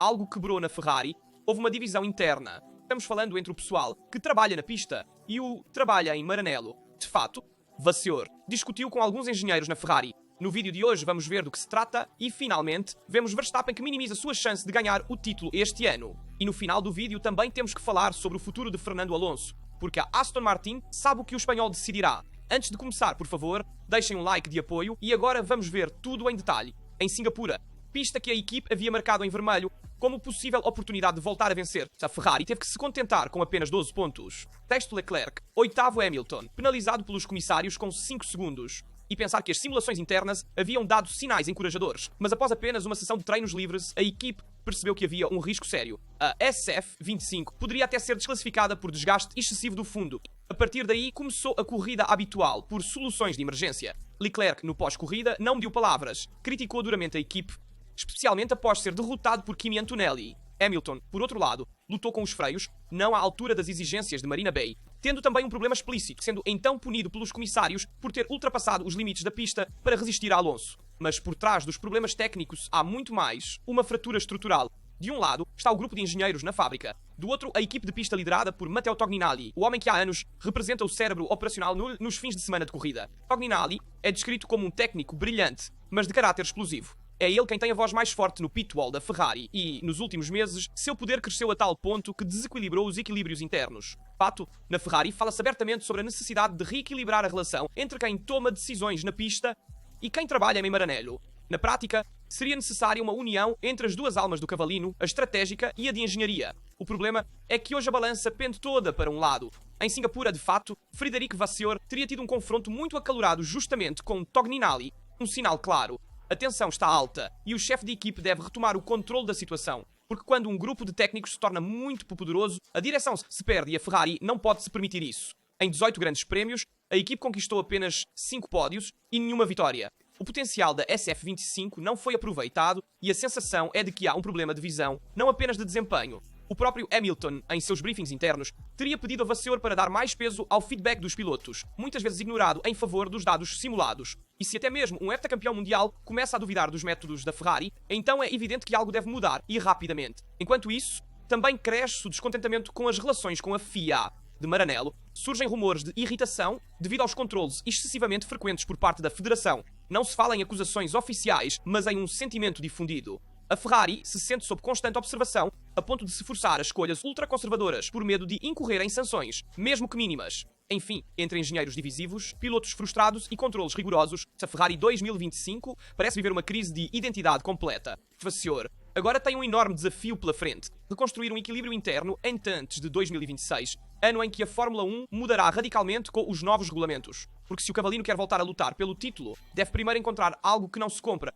algo quebrou na Ferrari, houve uma divisão interna. Estamos falando entre o pessoal que trabalha na pista e o trabalha em Maranello. De fato, Vasseur discutiu com alguns engenheiros na Ferrari. No vídeo de hoje vamos ver do que se trata e, finalmente, vemos Verstappen que minimiza a sua chance de ganhar o título este ano. E no final do vídeo também temos que falar sobre o futuro de Fernando Alonso, porque a Aston Martin sabe o que o espanhol decidirá. Antes de começar, por favor, deixem um like de apoio e agora vamos ver tudo em detalhe. Em Singapura, pista que a equipe havia marcado em vermelho como possível oportunidade de voltar a vencer. A Ferrari teve que se contentar com apenas 12 pontos. Sexto Leclerc, oitavo Hamilton, penalizado pelos comissários com 5 segundos. E pensar que as simulações internas haviam dado sinais encorajadores. Mas após apenas uma sessão de treinos livres, a equipe percebeu que havia um risco sério. A SF25 poderia até ser desclassificada por desgaste excessivo do fundo. A partir daí, começou a corrida habitual por soluções de emergência. Leclerc, no pós-corrida, não mediu palavras. Criticou duramente a equipe, especialmente após ser derrotado por Kimi Antonelli. Hamilton, por outro lado, lutou com os freios, não à altura das exigências de Marina Bay, tendo também um problema explícito, sendo então punido pelos comissários por ter ultrapassado os limites da pista para resistir a Alonso. Mas por trás dos problemas técnicos há muito mais, uma fratura estrutural. De um lado está o grupo de engenheiros na fábrica, do outro a equipe de pista liderada por Matteo Togninali, o homem que há anos representa o cérebro operacional nos fins de semana de corrida. Togninali é descrito como um técnico brilhante, mas de caráter explosivo. É ele quem tem a voz mais forte no pit wall da Ferrari e, nos últimos meses, seu poder cresceu a tal ponto que desequilibrou os equilíbrios internos. Fato, na Ferrari fala-se abertamente sobre a necessidade de reequilibrar a relação entre quem toma decisões na pista e quem trabalha em Maranello. Na prática, seria necessária uma união entre as duas almas do cavalino, a estratégica e a de engenharia. O problema é que hoje a balança pende toda para um lado. Em Singapura, de fato, Frédéric Vasseur teria tido um confronto muito acalorado justamente com Togninali, um sinal claro. A tensão está alta e o chefe de equipe deve retomar o controle da situação, porque quando um grupo de técnicos se torna muito poderoso, a direção se perde e a Ferrari não pode se permitir isso. Em 18 grandes prémios, a equipe conquistou apenas 5 pódios e nenhuma vitória. O potencial da SF25 não foi aproveitado e a sensação é de que há um problema de visão, não apenas de desempenho. O próprio Hamilton, em seus briefings internos, teria pedido a Vasseur para dar mais peso ao feedback dos pilotos, muitas vezes ignorado em favor dos dados simulados. E se até mesmo um heptacampeão mundial começa a duvidar dos métodos da Ferrari, então é evidente que algo deve mudar, e rapidamente. Enquanto isso, também cresce o descontentamento com as relações com a FIA. De Maranello, surgem rumores de irritação devido aos controles excessivamente frequentes por parte da Federação. Não se fala em acusações oficiais, mas em um sentimento difundido. A Ferrari se sente sob constante observação, a ponto de se forçar a escolhas ultraconservadoras por medo de incorrer em sanções, mesmo que mínimas. Enfim, entre engenheiros divisivos, pilotos frustrados e controles rigorosos, a Ferrari 2025 parece viver uma crise de identidade completa. Vasseur agora tem um enorme desafio pela frente, reconstruir um equilíbrio interno antes de 2026, ano em que a Fórmula 1 mudará radicalmente com os novos regulamentos. Porque se o cavalino quer voltar a lutar pelo título, deve primeiro encontrar algo que não se compra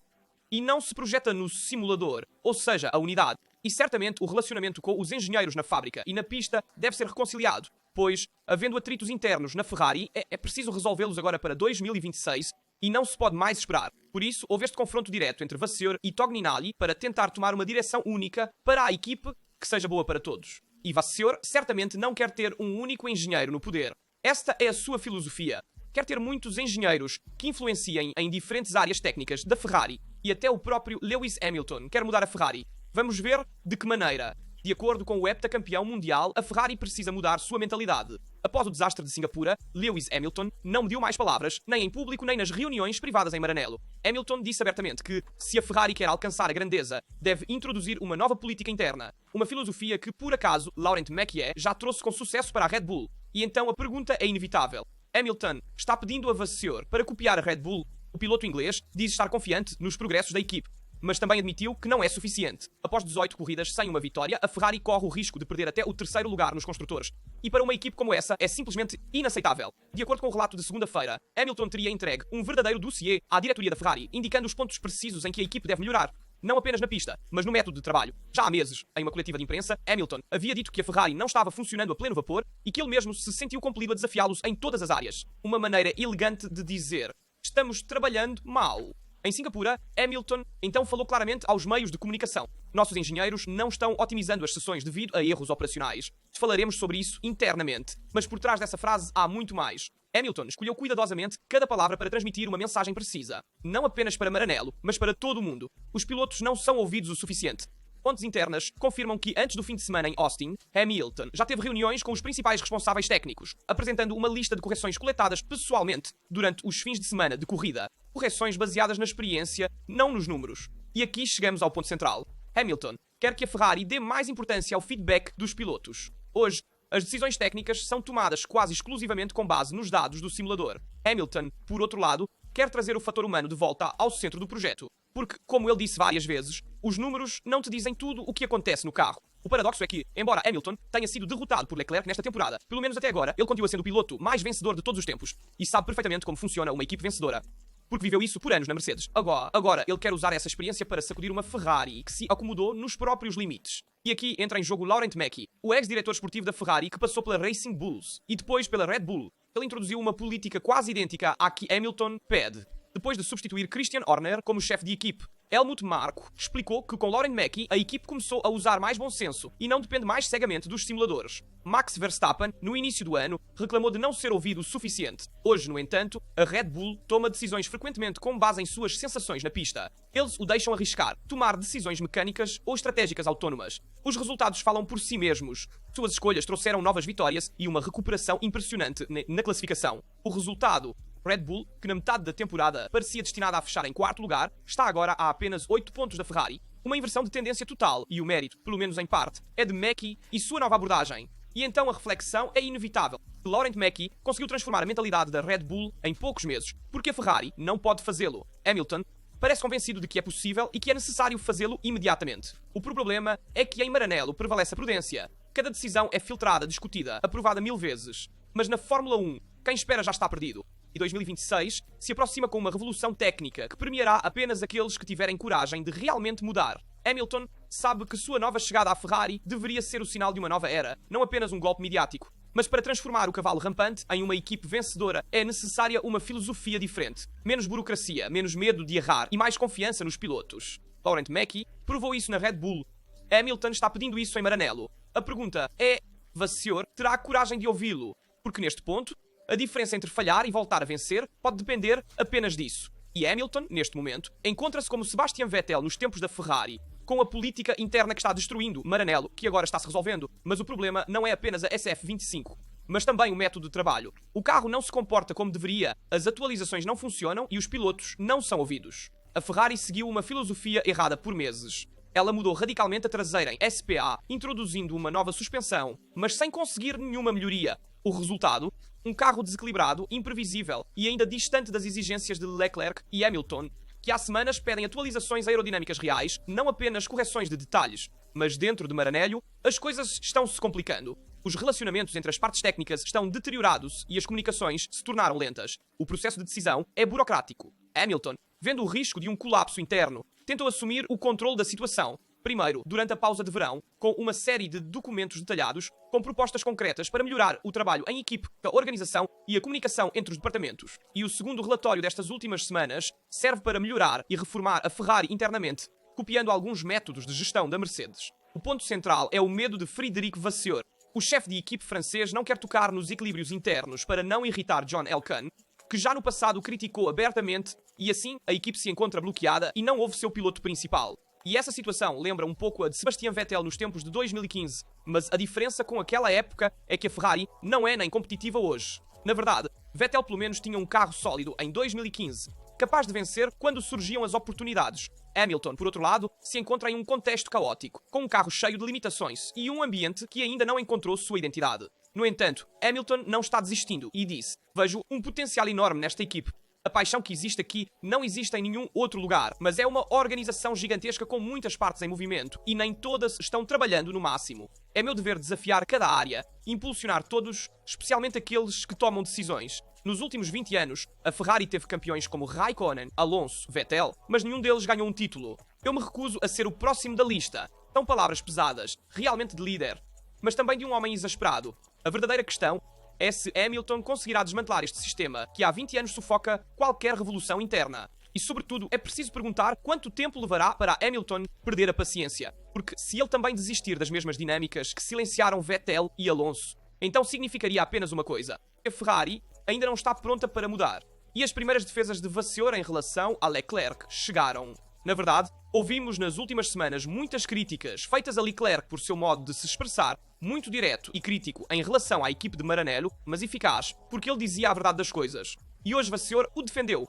e não se projeta no simulador, ou seja, a unidade. E certamente o relacionamento com os engenheiros na fábrica e na pista deve ser reconciliado, pois, havendo atritos internos na Ferrari, é preciso resolvê-los agora para 2026 e não se pode mais esperar. Por isso, houve este confronto direto entre Vasseur e Togninali para tentar tomar uma direção única para a equipe que seja boa para todos. E Vasseur certamente não quer ter um único engenheiro no poder. Esta é a sua filosofia. Quer ter muitos engenheiros que influenciem em diferentes áreas técnicas da Ferrari e até o próprio Lewis Hamilton quer mudar a Ferrari. Vamos ver de que maneira. De acordo com o heptacampeão mundial, a Ferrari precisa mudar sua mentalidade. Após o desastre de Singapura, Lewis Hamilton não mediu mais palavras, nem em público nem nas reuniões privadas em Maranello. Hamilton disse abertamente que, se a Ferrari quer alcançar a grandeza, deve introduzir uma nova política interna. Uma filosofia que, por acaso, Laurent Mekies já trouxe com sucesso para a Red Bull. E então a pergunta é inevitável. Hamilton está pedindo a Vasseur para copiar a Red Bull. O piloto inglês diz estar confiante nos progressos da equipe, mas também admitiu que não é suficiente. Após 18 corridas sem uma vitória, a Ferrari corre o risco de perder até o terceiro lugar nos construtores. E para uma equipe como essa, é simplesmente inaceitável. De acordo com o relato de segunda-feira, Hamilton teria entregue um verdadeiro dossiê à diretoria da Ferrari, indicando os pontos precisos em que a equipe deve melhorar. Não apenas na pista, mas no método de trabalho. Já há meses, em uma coletiva de imprensa, Hamilton havia dito que a Ferrari não estava funcionando a pleno vapor e que ele mesmo se sentiu compelido a desafiá-los em todas as áreas. Uma maneira elegante de dizer: estamos trabalhando mal. Em Singapura, Hamilton então falou claramente aos meios de comunicação. Nossos engenheiros não estão otimizando as sessões devido a erros operacionais. Falaremos sobre isso internamente, mas por trás dessa frase há muito mais. Hamilton escolheu cuidadosamente cada palavra para transmitir uma mensagem precisa. Não apenas para Maranello, mas para todo o mundo. Os pilotos não são ouvidos o suficiente. Fontes internas confirmam que antes do fim de semana em Austin, Hamilton já teve reuniões com os principais responsáveis técnicos, apresentando uma lista de correções coletadas pessoalmente durante os fins de semana de corrida. Correções baseadas na experiência, não nos números. E aqui chegamos ao ponto central. Hamilton quer que a Ferrari dê mais importância ao feedback dos pilotos. Hoje, as decisões técnicas são tomadas quase exclusivamente com base nos dados do simulador. Hamilton, por outro lado, quer trazer o fator humano de volta ao centro do projeto. Porque, como ele disse várias vezes, os números não te dizem tudo o que acontece no carro. O paradoxo é que, embora Hamilton tenha sido derrotado por Leclerc nesta temporada, pelo menos até agora, ele continua sendo o piloto mais vencedor de todos os tempos e sabe perfeitamente como funciona uma equipe vencedora. Porque viveu isso por anos na Mercedes. Agora ele quer usar essa experiência para sacudir uma Ferrari que se acomodou nos próprios limites. E aqui entra em jogo Laurent Mackey, o ex-diretor esportivo da Ferrari que passou pela Racing Bulls e depois pela Red Bull. Ele introduziu uma política quase idêntica à que Hamilton pede, depois de substituir Christian Horner como chefe de equipe. Helmut Marko explicou que com Laurent Mackey a equipe começou a usar mais bom senso e não depende mais cegamente dos simuladores. Max Verstappen, no início do ano, reclamou de não ser ouvido o suficiente. Hoje, no entanto, a Red Bull toma decisões frequentemente com base em suas sensações na pista. Eles o deixam arriscar, tomar decisões mecânicas ou estratégicas autónomas. Os resultados falam por si mesmos. Suas escolhas trouxeram novas vitórias e uma recuperação impressionante na classificação. O resultado: Red Bull, que na metade da temporada parecia destinada a fechar em quarto lugar, está agora a apenas 8 pontos da Ferrari. Uma inversão de tendência total, e o mérito, pelo menos em parte, é de Mackey e sua nova abordagem. E então a reflexão é inevitável. Laurent Mackey conseguiu transformar a mentalidade da Red Bull em poucos meses, porque a Ferrari não pode fazê-lo. Hamilton parece convencido de que é possível e que é necessário fazê-lo imediatamente. O problema é que em Maranello prevalece a prudência. Cada decisão é filtrada, discutida, aprovada 1000 vezes. Mas na Fórmula 1, quem espera já está perdido. E 2026 se aproxima com uma revolução técnica que premiará apenas aqueles que tiverem coragem de realmente mudar. Hamilton sabe que sua nova chegada à Ferrari deveria ser o sinal de uma nova era, não apenas um golpe midiático. Mas para transformar o cavalo rampante em uma equipe vencedora é necessária uma filosofia diferente. Menos burocracia, menos medo de errar e mais confiança nos pilotos. Laurent Mackey provou isso na Red Bull. Hamilton está pedindo isso em Maranello. A pergunta é: Vasseur terá a coragem de ouvi-lo? Porque neste ponto, a diferença entre falhar e voltar a vencer pode depender apenas disso. E Hamilton, neste momento, encontra-se como Sebastian Vettel nos tempos da Ferrari, com a política interna que está destruindo Maranello, que agora está-se resolvendo. Mas o problema não é apenas a SF25, mas também o método de trabalho. O carro não se comporta como deveria, as atualizações não funcionam e os pilotos não são ouvidos. A Ferrari seguiu uma filosofia errada por meses. Ela mudou radicalmente a traseira em SPA, introduzindo uma nova suspensão, mas sem conseguir nenhuma melhoria. O resultado? Um carro desequilibrado, imprevisível e ainda distante das exigências de Leclerc e Hamilton, que há semanas pedem atualizações aerodinâmicas reais, não apenas correções de detalhes. Mas dentro de Maranello, as coisas estão-se complicando. Os relacionamentos entre as partes técnicas estão deteriorados e as comunicações se tornaram lentas. O processo de decisão é burocrático. Hamilton, vendo o risco de um colapso interno, tentou assumir o controle da situação. Primeiro, durante a pausa de verão, com uma série de documentos detalhados, com propostas concretas para melhorar o trabalho em equipe, a organização e a comunicação entre os departamentos. E o segundo relatório destas últimas semanas serve para melhorar e reformar a Ferrari internamente, copiando alguns métodos de gestão da Mercedes. O ponto central é o medo de Frédéric Vasseur. O chefe de equipe francês não quer tocar nos equilíbrios internos para não irritar John Elkann, que já no passado criticou abertamente, e assim a equipe se encontra bloqueada e não houve seu piloto principal. E essa situação lembra um pouco a de Sebastian Vettel nos tempos de 2015, mas a diferença com aquela época é que a Ferrari não é nem competitiva hoje. Na verdade, Vettel pelo menos tinha um carro sólido em 2015, capaz de vencer quando surgiam as oportunidades. Hamilton, por outro lado, se encontra em um contexto caótico, com um carro cheio de limitações e um ambiente que ainda não encontrou sua identidade. No entanto, Hamilton não está desistindo e disse: "Vejo um potencial enorme nesta equipe. A paixão que existe aqui não existe em nenhum outro lugar, mas é uma organização gigantesca com muitas partes em movimento e nem todas estão trabalhando no máximo. É meu dever desafiar cada área, impulsionar todos, especialmente aqueles que tomam decisões. Nos últimos 20 anos, a Ferrari teve campeões como Raikkonen, Alonso, Vettel, mas nenhum deles ganhou um título. Eu me recuso a ser o próximo da lista." São palavras pesadas, realmente de líder, mas também de um homem exasperado. A verdadeira questão é se Hamilton conseguirá desmantelar este sistema que há 20 anos sufoca qualquer revolução interna. E, sobretudo, é preciso perguntar quanto tempo levará para Hamilton perder a paciência. Porque se ele também desistir das mesmas dinâmicas que silenciaram Vettel e Alonso, então significaria apenas uma coisa: a Ferrari ainda não está pronta para mudar. E as primeiras defesas de Vasseur em relação a Leclerc chegaram. Na verdade, ouvimos nas últimas semanas muitas críticas feitas a Leclerc por seu modo de se expressar, muito direto e crítico em relação à equipe de Maranello, mas eficaz, porque ele dizia a verdade das coisas. E hoje Vasseur o defendeu.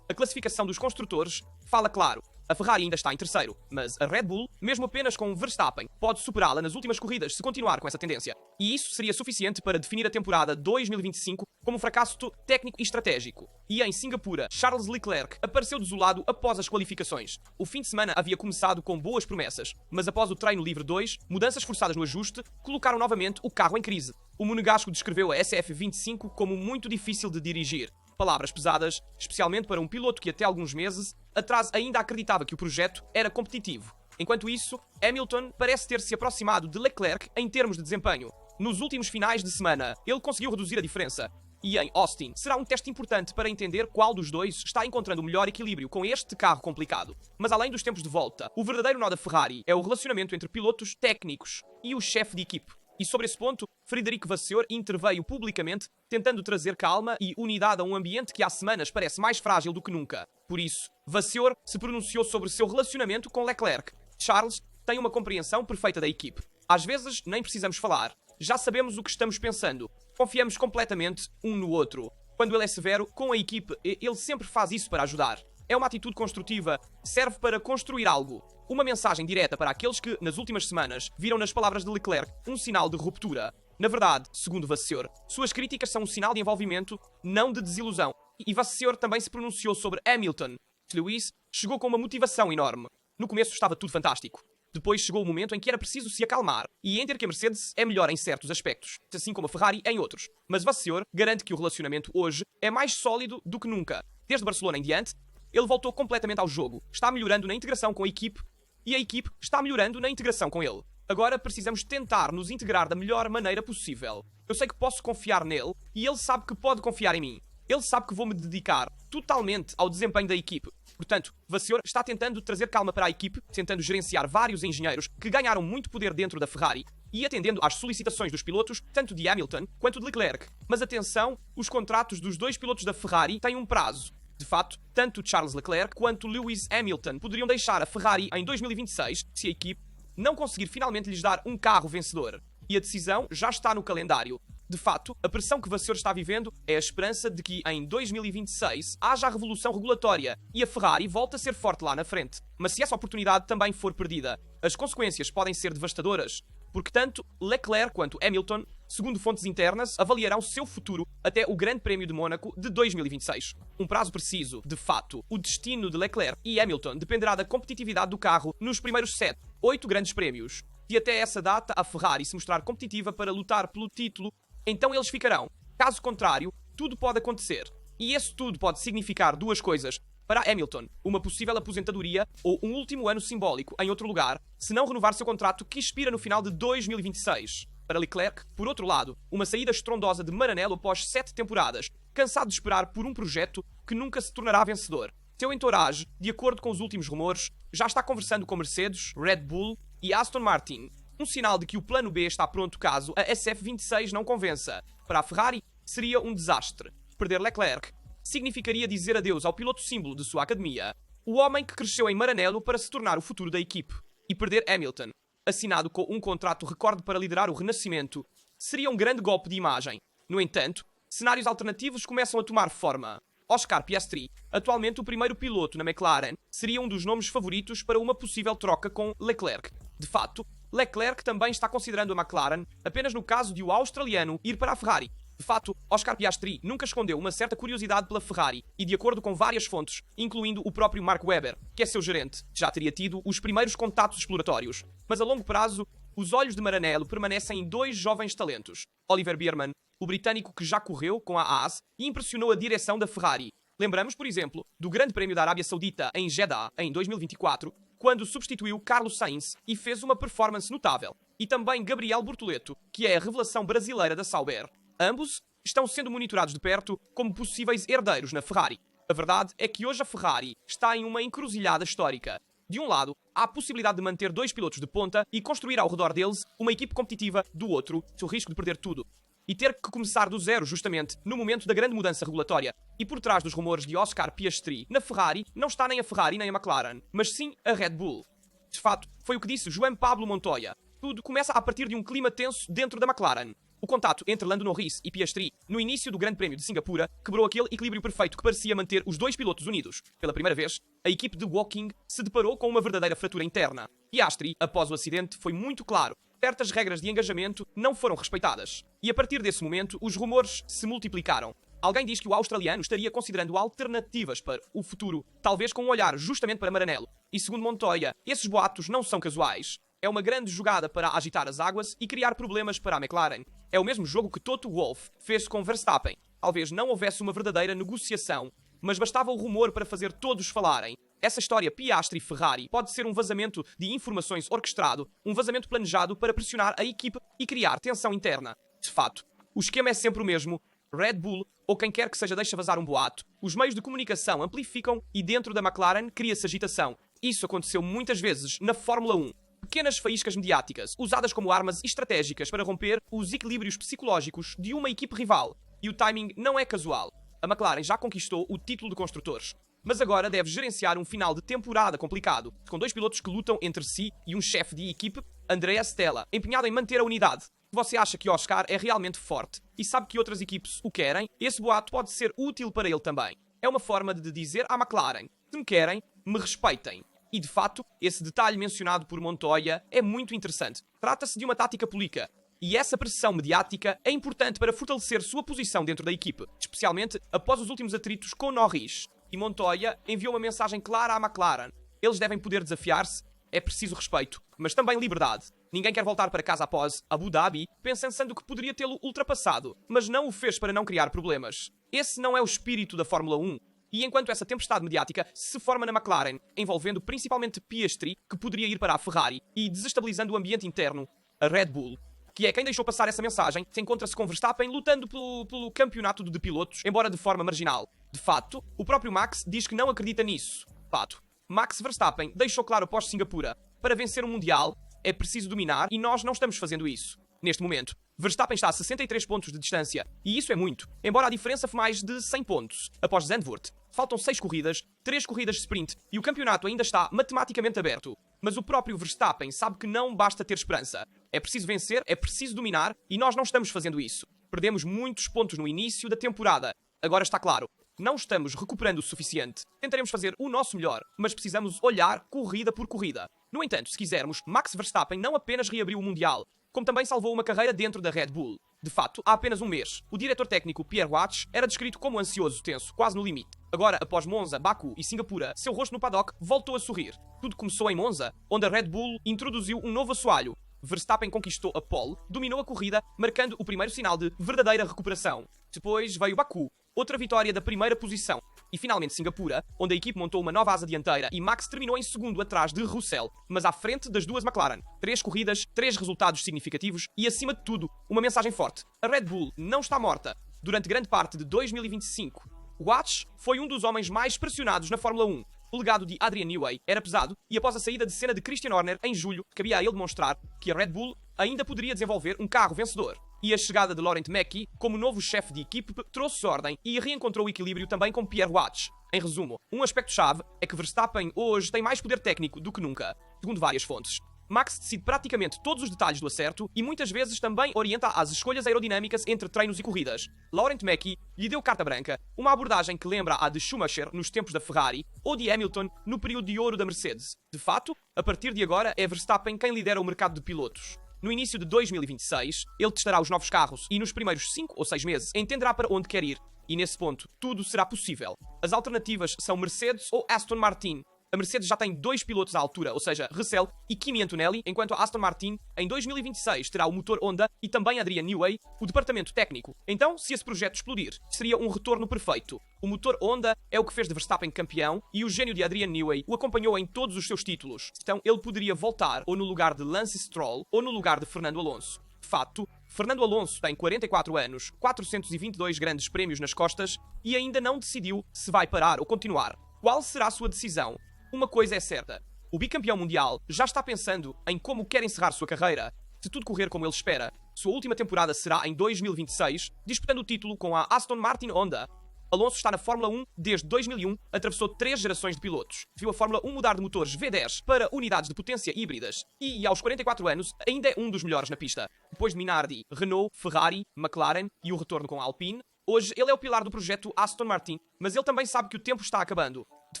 A classificação dos construtores fala claro. A Ferrari ainda está em terceiro, mas a Red Bull, mesmo apenas com Verstappen, pode superá-la nas últimas corridas se continuar com essa tendência. E isso seria suficiente para definir a temporada 2025 como um fracasso técnico e estratégico. E em Singapura, Charles Leclerc apareceu desolado após as qualificações. O fim de semana havia começado com boas promessas, mas após o treino livre 2, mudanças forçadas no ajuste, colocaram novamente o carro em crise. O monegasco descreveu a SF25 como muito difícil de dirigir. Palavras pesadas, especialmente para um piloto que até alguns meses atrás ainda acreditava que o projeto era competitivo. Enquanto isso, Hamilton parece ter se aproximado de Leclerc em termos de desempenho. Nos últimos finais de semana, ele conseguiu reduzir a diferença. E em Austin, será um teste importante para entender qual dos dois está encontrando o melhor equilíbrio com este carro complicado. Mas além dos tempos de volta, o verdadeiro nó da Ferrari é o relacionamento entre pilotos técnicos e o chefe de equipe. E sobre esse ponto, Frederico Vasseur interveio publicamente, tentando trazer calma e unidade a um ambiente que há semanas parece mais frágil do que nunca. Por isso, Vasseur se pronunciou sobre o seu relacionamento com Leclerc. Charles tem uma compreensão perfeita da equipe. Às vezes, nem precisamos falar. Já sabemos o que estamos pensando. Confiamos completamente um no outro. Quando ele é severo com a equipe, ele sempre faz isso para ajudar. É uma atitude construtiva, serve para construir algo. Uma mensagem direta para aqueles que, nas últimas semanas, viram nas palavras de Leclerc um sinal de ruptura. Na verdade, segundo Vasseur, suas críticas são um sinal de envolvimento, não de desilusão. E Vasseur também se pronunciou sobre Hamilton. Lewis chegou com uma motivação enorme. No começo estava tudo fantástico. Depois chegou o momento em que era preciso se acalmar e entender que a Mercedes é melhor em certos aspectos, assim como a Ferrari em outros. Mas Vasseur garante que o relacionamento hoje é mais sólido do que nunca. Desde Barcelona em diante, ele voltou completamente ao jogo, está melhorando na integração com a equipe e a equipe está melhorando na integração com ele. Agora precisamos tentar nos integrar da melhor maneira possível. Eu sei que posso confiar nele e ele sabe que pode confiar em mim. Ele sabe que vou me dedicar totalmente ao desempenho da equipe. Portanto, Vasseur está tentando trazer calma para a equipe, tentando gerenciar vários engenheiros que ganharam muito poder dentro da Ferrari e atendendo às solicitações dos pilotos, tanto de Hamilton quanto de Leclerc. Mas atenção, os contratos dos dois pilotos da Ferrari têm um prazo. De fato, tanto Charles Leclerc quanto Lewis Hamilton poderiam deixar a Ferrari em 2026 se a equipe não conseguir finalmente lhes dar um carro vencedor. E a decisão já está no calendário. De fato, a pressão que Vasseur está vivendo é a esperança de que em 2026 haja a revolução regulatória e a Ferrari volte a ser forte lá na frente. Mas se essa oportunidade também for perdida, as consequências podem ser devastadoras, porque tanto Leclerc quanto Hamilton, segundo fontes internas, avaliarão seu futuro até o Grande Prémio de Mônaco de 2026. Um prazo preciso, de fato. O destino de Leclerc e Hamilton dependerá da competitividade do carro nos primeiros 8 grandes prémios. E até essa data a Ferrari se mostrar competitiva para lutar pelo título, então eles ficarão. Caso contrário, tudo pode acontecer. E esse tudo pode significar duas coisas. Para Hamilton, uma possível aposentadoria ou um último ano simbólico em outro lugar, se não renovar seu contrato que expira no final de 2026. Para Leclerc, por outro lado, uma saída estrondosa de Maranello após 7 temporadas, cansado de esperar por um projeto que nunca se tornará vencedor. Seu entourage, de acordo com os últimos rumores, já está conversando com Mercedes, Red Bull e Aston Martin. Um sinal de que o plano B está pronto caso a SF26 não convença. Para a Ferrari, seria um desastre. Perder Leclerc significaria dizer adeus ao piloto símbolo de sua academia, o homem que cresceu em Maranello para se tornar o futuro da equipe. E perder Hamilton, assinado com um contrato recorde para liderar o renascimento, seria um grande golpe de imagem. No entanto, cenários alternativos começam a tomar forma. Oscar Piastri, atualmente o primeiro piloto na McLaren, seria um dos nomes favoritos para uma possível troca com Leclerc. De fato, Leclerc também está considerando a McLaren apenas no caso de o australiano ir para a Ferrari. De fato, Oscar Piastri nunca escondeu uma certa curiosidade pela Ferrari e, de acordo com várias fontes, incluindo o próprio Mark Webber, que é seu gerente, já teria tido os primeiros contatos exploratórios. Mas a longo prazo, os olhos de Maranello permanecem em dois jovens talentos. Oliver Biermann, o britânico que já correu com a Haas e impressionou a direção da Ferrari. Lembramos, por exemplo, do Grande Prémio da Arábia Saudita em Jeddah, em 2024, quando substituiu Carlos Sainz e fez uma performance notável. E também Gabriel Bortoleto, que é a revelação brasileira da Sauber. Ambos estão sendo monitorados de perto como possíveis herdeiros na Ferrari. A verdade é que hoje a Ferrari está em uma encruzilhada histórica. De um lado, há a possibilidade de manter dois pilotos de ponta e construir ao redor deles uma equipe competitiva, do outro, o risco de perder tudo. e ter que começar do zero justamente no momento da grande mudança regulatória. E por trás dos rumores de Oscar Piastri na Ferrari, não está nem a Ferrari nem a McLaren, mas sim a Red Bull. De fato, foi o que disse João Pablo Montoya. Tudo começa a partir de um clima tenso dentro da McLaren. O contato entre Lando Norris e Piastri no início do Grande Prémio de Singapura quebrou aquele equilíbrio perfeito que parecia manter os dois pilotos unidos. Pela primeira vez, a equipe de Woking se deparou com uma verdadeira fratura interna. Piastri, após o acidente, foi muito claro. Certas regras de engajamento não foram respeitadas. E a partir desse momento, os rumores se multiplicaram. Alguém diz que o australiano estaria considerando alternativas para o futuro, talvez com um olhar justamente para Maranello. E segundo Montoya, esses boatos não são casuais. É uma grande jogada para agitar as águas e criar problemas para a McLaren. É o mesmo jogo que Toto Wolff fez com Verstappen. Talvez não houvesse uma verdadeira negociação, mas bastava o rumor para fazer todos falarem. Essa história Piastri-Ferrari pode ser um vazamento de informações orquestrado, um vazamento planejado para pressionar a equipe e criar tensão interna. De fato, o esquema é sempre o mesmo. Red Bull, ou quem quer que seja, deixa vazar um boato. Os meios de comunicação amplificam e dentro da McLaren cria-se agitação. Isso aconteceu muitas vezes na Fórmula 1. Pequenas faíscas mediáticas, usadas como armas estratégicas para romper os equilíbrios psicológicos de uma equipe rival. E o timing não é casual. A McLaren já conquistou o título de construtores. Mas agora deve gerenciar um final de temporada complicado, com dois pilotos que lutam entre si e um chefe de equipe, Andrea Stella, empenhado em manter a unidade. Você acha que Oscar é realmente forte e sabe que outras equipes o querem? Esse boato pode ser útil para ele também. É uma forma de dizer à McLaren: se me querem, me respeitem. E de fato, esse detalhe mencionado por Montoya é muito interessante. Trata-se de uma tática política. E essa pressão mediática é importante para fortalecer sua posição dentro da equipe, especialmente após os últimos atritos com Norris. E Montoya enviou uma mensagem clara à McLaren. Eles devem poder desafiar-se, é preciso respeito, mas também liberdade. Ninguém quer voltar para casa após Abu Dhabi pensando que poderia tê-lo ultrapassado, mas não o fez para não criar problemas. Esse não é o espírito da Fórmula 1. E enquanto essa tempestade mediática se forma na McLaren, envolvendo principalmente Piastri, que poderia ir para a Ferrari, e desestabilizando o ambiente interno, a Red Bull, que é quem deixou passar essa mensagem, encontra-se com Verstappen lutando pelo campeonato de pilotos, embora de forma marginal. De fato, o próprio Max diz que não acredita nisso. Fato. Max Verstappen deixou claro após Singapura, para vencer um Mundial, é preciso dominar e nós não estamos fazendo isso. Neste momento, Verstappen está a 63 pontos de distância, e isso é muito, embora a diferença foi mais de 100 pontos. Após Zandvoort, faltam 6 corridas, 3 corridas de sprint, e o campeonato ainda está matematicamente aberto. Mas o próprio Verstappen sabe que não basta ter esperança. É preciso vencer, é preciso dominar, e nós não estamos fazendo isso. Perdemos muitos pontos no início da temporada. Agora está claro, não estamos recuperando o suficiente. Tentaremos fazer o nosso melhor, mas precisamos olhar corrida por corrida. No entanto, se quisermos, Max Verstappen não apenas reabriu o Mundial, como também salvou uma carreira dentro da Red Bull. De fato, há apenas um mês, o diretor técnico Pierre Watch era descrito como ansioso, tenso, quase no limite. Agora, após Monza, Baku e Singapura, seu rosto no paddock voltou a sorrir. Tudo começou em Monza, onde a Red Bull introduziu um novo assoalho. Verstappen conquistou a pole, dominou a corrida, marcando o primeiro sinal de verdadeira recuperação. Depois veio Baku, outra vitória da primeira posição. E finalmente Singapura, onde a equipe montou uma nova asa dianteira e Max terminou em segundo atrás de Russell, mas à frente das duas McLaren. 3 corridas, 3 resultados significativos e, acima de tudo, uma mensagem forte. A Red Bull não está morta. Durante grande parte de 2025, Watch foi um dos homens mais pressionados na Fórmula 1. O legado de Adrian Newey era pesado e após a saída de cena de Christian Horner em julho, cabia a ele demonstrar que a Red Bull ainda poderia desenvolver um carro vencedor. E a chegada de Laurent Mackey, como novo chefe de equipe, trouxe ordem e reencontrou o equilíbrio também com Pierre Watch. Em resumo, um aspecto-chave é que Verstappen hoje tem mais poder técnico do que nunca, segundo várias fontes. Max decide praticamente todos os detalhes do acerto e muitas vezes também orienta as escolhas aerodinâmicas entre treinos e corridas. Laurent Mackey lhe deu carta branca, uma abordagem que lembra a de Schumacher nos tempos da Ferrari ou de Hamilton no período de ouro da Mercedes. De fato, a partir de agora é Verstappen quem lidera o mercado de pilotos. No início de 2026, ele testará os novos carros e nos primeiros 5 ou 6 meses entenderá para onde quer ir. E nesse ponto, tudo será possível. As alternativas são Mercedes ou Aston Martin. A Mercedes já tem 2 pilotos à altura, ou seja, Russell e Kimi Antonelli, enquanto a Aston Martin, em 2026, terá o motor Honda e também Adrian Newey, o departamento técnico. Então, se esse projeto explodir, seria um retorno perfeito. O motor Honda é o que fez de Verstappen campeão e o gênio de Adrian Newey o acompanhou em todos os seus títulos. Então, ele poderia voltar ou no lugar de Lance Stroll ou no lugar de Fernando Alonso. De fato, Fernando Alonso tem 44 anos, 422 grandes prémios nas costas e ainda não decidiu se vai parar ou continuar. Qual será a sua decisão? Uma coisa é certa, o bicampeão mundial já está pensando em como quer encerrar sua carreira. se tudo correr como ele espera, sua última temporada será em 2026, disputando o título com a Aston Martin Honda. Alonso está na Fórmula 1 desde 2001, atravessou 3 gerações de pilotos, viu a Fórmula 1 mudar de motores V10 para unidades de potência híbridas e aos 44 anos, ainda é um dos melhores na pista. Depois de Minardi, Renault, Ferrari, McLaren e o retorno com a Alpine, hoje ele é o pilar do projeto Aston Martin, mas ele também sabe que o tempo está acabando. De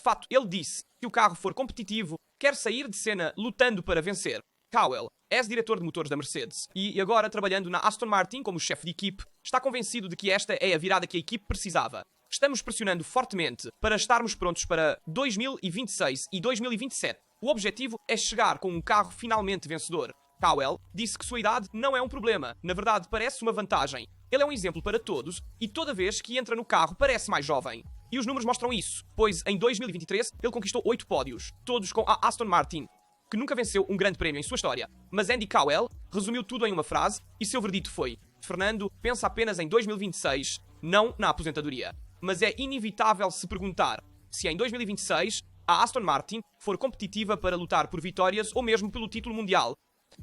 fato, ele disse que se o carro for competitivo, quer sair de cena lutando para vencer. Cowell, ex-diretor de motores da Mercedes e agora trabalhando na Aston Martin como chefe de equipe, está convencido de que esta é a virada que a equipe precisava. Estamos pressionando fortemente para estarmos prontos para 2026 e 2027. O objetivo é chegar com um carro finalmente vencedor. Cowell disse que sua idade não é um problema, na verdade parece uma vantagem. Ele é um exemplo para todos e toda vez que entra no carro parece mais jovem. E os números mostram isso, pois em 2023 ele conquistou 8 pódios, todos com a Aston Martin, que nunca venceu um grande prémio em sua história. Mas Andy Cowell resumiu tudo em uma frase e seu verdito foi: Fernando pensa apenas em 2026, não na aposentadoria. Mas é inevitável se perguntar se em 2026 a Aston Martin for competitiva para lutar por vitórias ou mesmo pelo título mundial.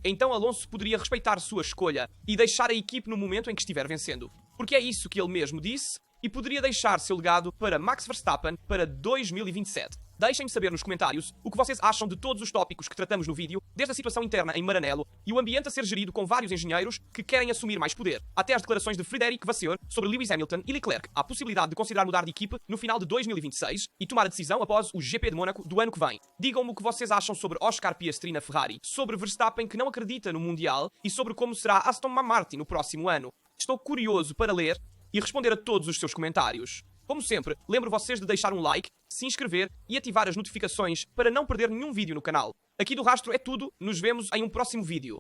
Então Alonso poderia respeitar sua escolha e deixar a equipe no momento em que estiver vencendo. Porque é isso que ele mesmo disse e poderia deixar seu legado para Max Verstappen para 2027. Deixem-me saber nos comentários o que vocês acham de todos os tópicos que tratamos no vídeo, desde a situação interna em Maranello e o ambiente a ser gerido com vários engenheiros que querem assumir mais poder, até as declarações de Frédéric Vasseur sobre Lewis Hamilton e Leclerc, a possibilidade de considerar mudar de equipe no final de 2026 e tomar a decisão após o GP de Mônaco do ano que vem. Digam-me o que vocês acham sobre Oscar Piastri na Ferrari, sobre Verstappen que não acredita no Mundial e sobre como será Aston Martin no próximo ano. Estou curioso para ler e responder a todos os seus comentários. Como sempre, lembro vocês de deixar um like, se inscrever e ativar as notificações para não perder nenhum vídeo no canal. Aqui do Rastro é tudo, nos vemos em um próximo vídeo.